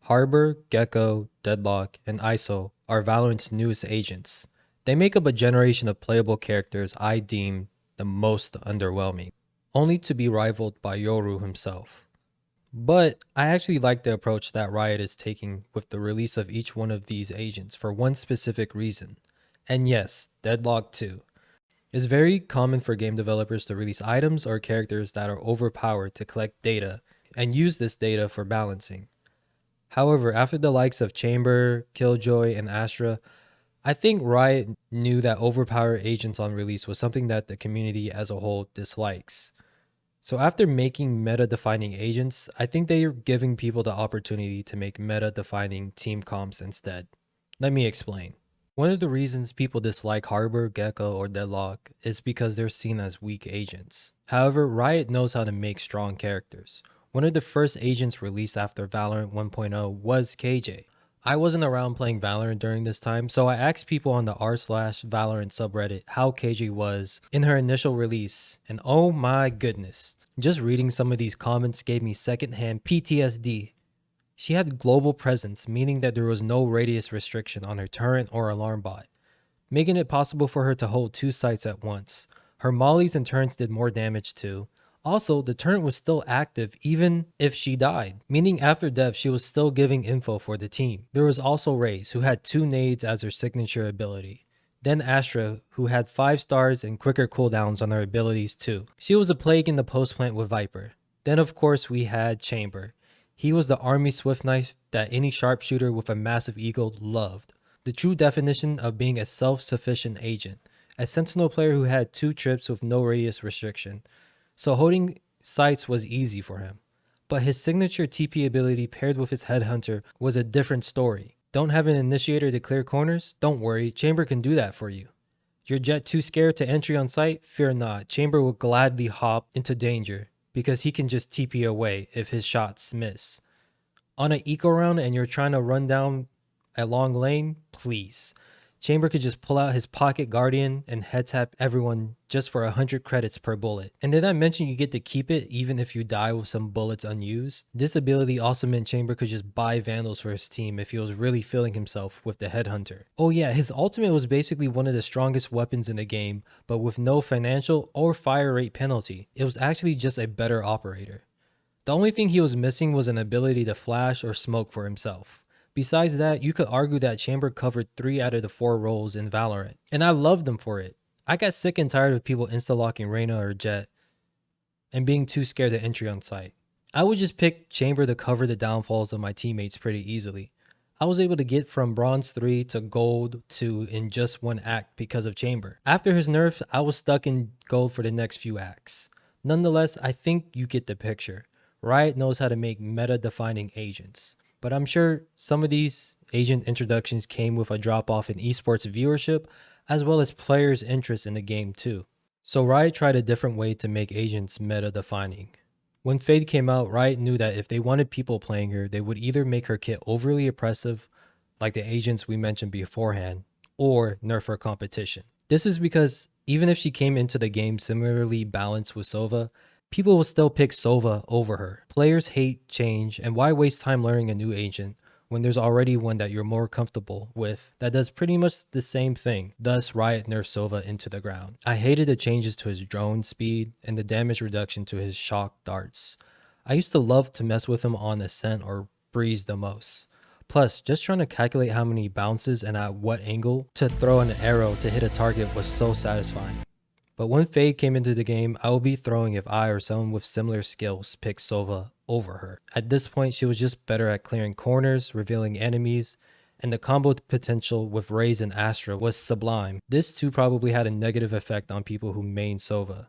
Harbor, Gekko, Deadlock, and ISO are Valorant's newest agents. They make up a generation of playable characters I deem the most underwhelming, only to be rivaled by Yoru himself. But I actually like the approach that Riot is taking with the release of each one of these agents for one specific reason. And yes, Deadlock too. It's very common for game developers to release items or characters that are overpowered to collect data and use this data for balancing. However, after the likes of Chamber, Killjoy, and Astra, I think Riot knew that overpowered agents on release was something that the community as a whole dislikes. So after making meta-defining agents, I think they are giving people the opportunity to make meta-defining team comps instead. Let me explain. One of the reasons people dislike Harbor, Gekko, or Deadlock is because they're seen as weak agents. However, Riot knows how to make strong characters. One of the first agents released after Valorant 1.0 was KJ. I wasn't around playing Valorant during this time, so I asked people on the r/Valorant subreddit how KJ was in her initial release, and oh my goodness, just reading some of these comments gave me secondhand PTSD. She had global presence, meaning that there was no radius restriction on her turret or alarm bot, making it possible for her to hold two sites at once. Her mollies and turrets did more damage too. Also, the turret was still active even if she died, meaning after death she was still giving info for the team. There was also Raze, who had 2 nades as her signature ability. Then Astra, who had 5 stars and quicker cooldowns on her abilities too. She was a plague in the post plant with Viper. Then of course we had Chamber. He was the army swift knife that any sharpshooter with a massive ego loved. The true definition of being a self-sufficient agent. A sentinel player who had 2 trips with no radius restriction. So holding sights was easy for him. But his signature TP ability paired with his headhunter was a different story. Don't have an initiator to clear corners? Don't worry, Chamber can do that for you. Your Jet too scared to entry on site? Fear not, Chamber will gladly hop into danger because he can just TP away if his shots miss. On an eco round and you're trying to run down a long lane, please. Chamber could just pull out his pocket guardian and head tap everyone just for 100 credits per bullet. And did I mention you get to keep it even if you die with some bullets unused? This ability also meant Chamber could just buy vandals for his team if he was really feeling himself with the headhunter. Oh yeah, his ultimate was basically one of the strongest weapons in the game, but with no financial or fire rate penalty. It was actually just a better operator. The only thing he was missing was an ability to flash or smoke for himself. Besides that, you could argue that Chamber covered 3 out of the 4 roles in Valorant, and I loved him for it. I got sick and tired of people insta-locking Reyna or Jet and being too scared to entry on site. I would just pick Chamber to cover the downfalls of my teammates pretty easily. I was able to get from Bronze 3 to Gold 2 in just one act because of Chamber. After his nerf, I was stuck in Gold for the next few acts. Nonetheless, I think you get the picture. Riot knows how to make meta-defining agents. But I'm sure some of these agent introductions came with a drop-off in esports viewership, as well as players' interest in the game too. So Riot tried a different way to make agents meta-defining. When Fade came out, Riot knew that if they wanted people playing her, they would either make her kit overly oppressive, like the agents we mentioned beforehand, or nerf her competition. This is because even if she came into the game similarly balanced with Sova, people will still pick Sova over her. Players hate change, and why waste time learning a new agent when there's already one that you're more comfortable with that does pretty much the same thing? Thus, Riot nerfed Sova into the ground. I hated the changes to his drone speed and the damage reduction to his shock darts. I used to love to mess with him on Ascent or Breeze the most. Plus, just trying to calculate how many bounces and at what angle to throw an arrow to hit a target was so satisfying. But when Fade came into the game, I would be throwing if I or someone with similar skills picked Sova over her. At this point, she was just better at clearing corners, revealing enemies, and the combo potential with Raze and Astra was sublime. This too probably had a negative effect on people who main Sova.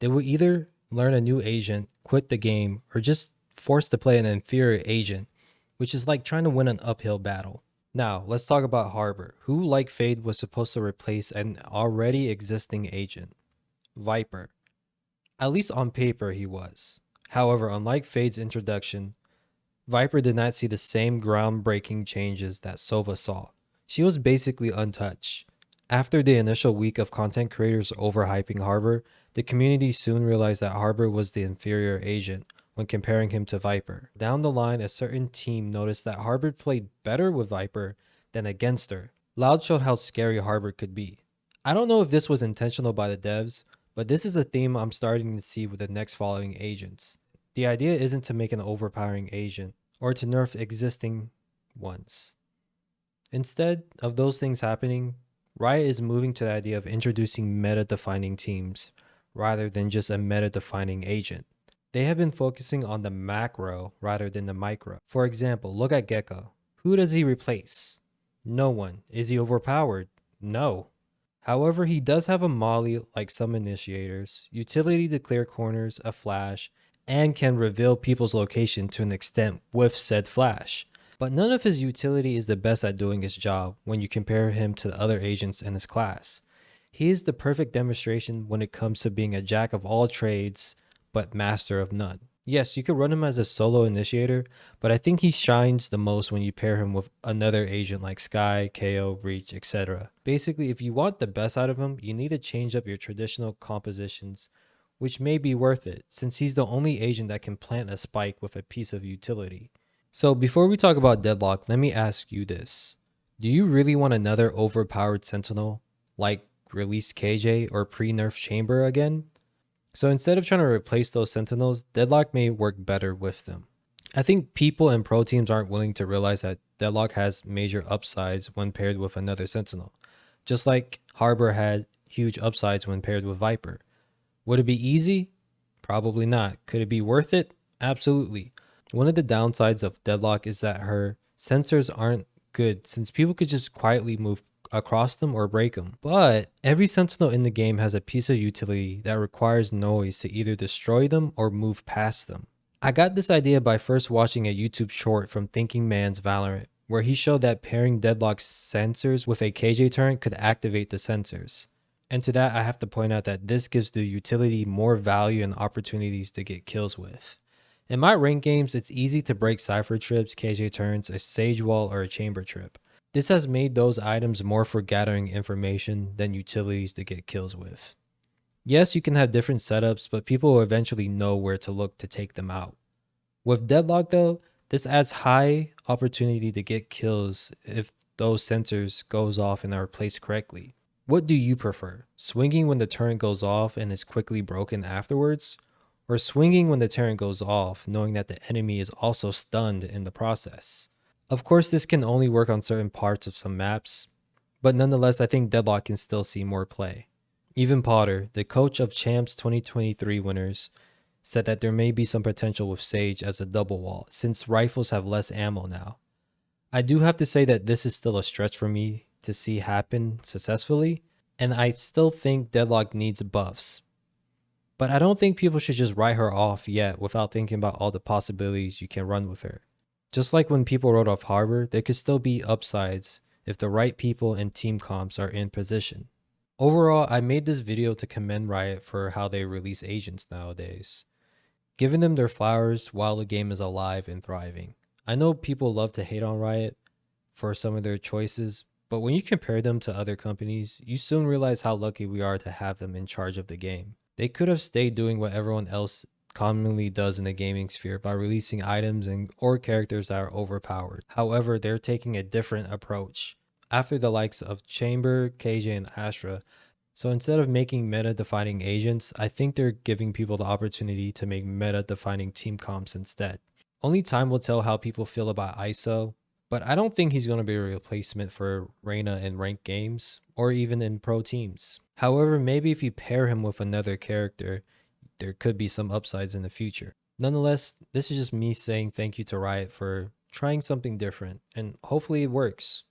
They would either learn a new agent, quit the game, or just forced to play an inferior agent, which is like trying to win an uphill battle. Now, let's talk about Harbor, who like Fade was supposed to replace an already existing agent. Viper. At least on paper he was. However, unlike Fade's introduction, Viper did not see the same groundbreaking changes that Sova saw. She was basically untouched. After the initial week of content creators overhyping Harbor, the community soon realized that Harbor was the inferior agent, when comparing him to Viper. Down the line, a certain team noticed that Harbor played better with Viper than against her. Loud showed how scary Harbor could be. I don't know if this was intentional by the devs, but this is a theme I'm starting to see with the next following agents. The idea isn't to make an overpowering agent or to nerf existing ones. Instead of those things happening, Riot is moving to the idea of introducing meta-defining teams rather than just a meta-defining agent. They have been focusing on the macro rather than the micro. For example, look at Gekko. Who does he replace? No one. Is he overpowered? No. However, he does have a molly like some initiators, utility to clear corners, a flash, and can reveal people's location to an extent with said flash. But none of his utility is the best at doing his job when you compare him to the other agents in his class. He is the perfect demonstration when it comes to being a jack of all trades, but master of none. Yes, you could run him as a solo initiator, but I think he shines the most when you pair him with another agent like Sky, KO, Breach, etc. Basically, if you want the best out of him, you need to change up your traditional compositions, which may be worth it, since he's the only agent that can plant a spike with a piece of utility. So before we talk about Deadlock, let me ask you this. Do you really want another overpowered Sentinel, like released KJ or pre-nerf Chamber again? So instead of trying to replace those Sentinels, Deadlock may work better with them. I think people and pro teams aren't willing to realize that Deadlock has major upsides when paired with another Sentinel, just like Harbor had huge upsides when paired with Viper. Would it be easy? Probably not. Could it be worth it? Absolutely. One of the downsides of Deadlock is that her sensors aren't good, since people could just quietly move across them or break them. But every sentinel in the game has a piece of utility that requires noise to either destroy them or move past them. I got this idea by first watching a YouTube short from Thinking Man's Valorant, where he showed that pairing Deadlock's sensors with a KJ turret could activate the sensors. And to that, I have to point out that this gives the utility more value and opportunities to get kills with. In my ranked games, it's easy to break Cypher trips, KJ turns, a Sage wall, or a Chamber trip. This has made those items more for gathering information than utilities to get kills with. Yes, you can have different setups, but people will eventually know where to look to take them out. With Deadlock though, this adds high opportunity to get kills if those sensors goes off and are placed correctly. What do you prefer? Swinging when the turret goes off and is quickly broken afterwards? Or swinging when the turret goes off, knowing that the enemy is also stunned in the process? Of course, this can only work on certain parts of some maps, but nonetheless, I think Deadlock can still see more play. Even Potter, the coach of Champs 2023 winners, said that there may be some potential with Sage as a double wall, since rifles have less ammo now. I do have to say that this is still a stretch for me to see happen successfully, and I still think Deadlock needs buffs. But I don't think people should just write her off yet without thinking about all the possibilities you can run with her. Just like when people wrote off Harbor, there could still be upsides if the right people and team comps are in position. Overall, I made this video to commend Riot for how they release agents nowadays, giving them their flowers while the game is alive and thriving. I know people love to hate on Riot for some of their choices, but when you compare them to other companies, you soon realize how lucky we are to have them in charge of the game. They could have stayed doing what everyone else commonly does in the gaming sphere by releasing items or characters that are overpowered. However, they're taking a different approach after the likes of Chamber, KJ, and Astra. So instead of making meta-defining agents, I think they're giving people the opportunity to make meta-defining team comps instead. Only time will tell how people feel about ISO, but I don't think he's going to be a replacement for Reyna in ranked games or even in pro teams. However, maybe if you pair him with another character, there could be some upsides in the future. Nonetheless, this is just me saying thank you to Riot for trying something different, and hopefully it works.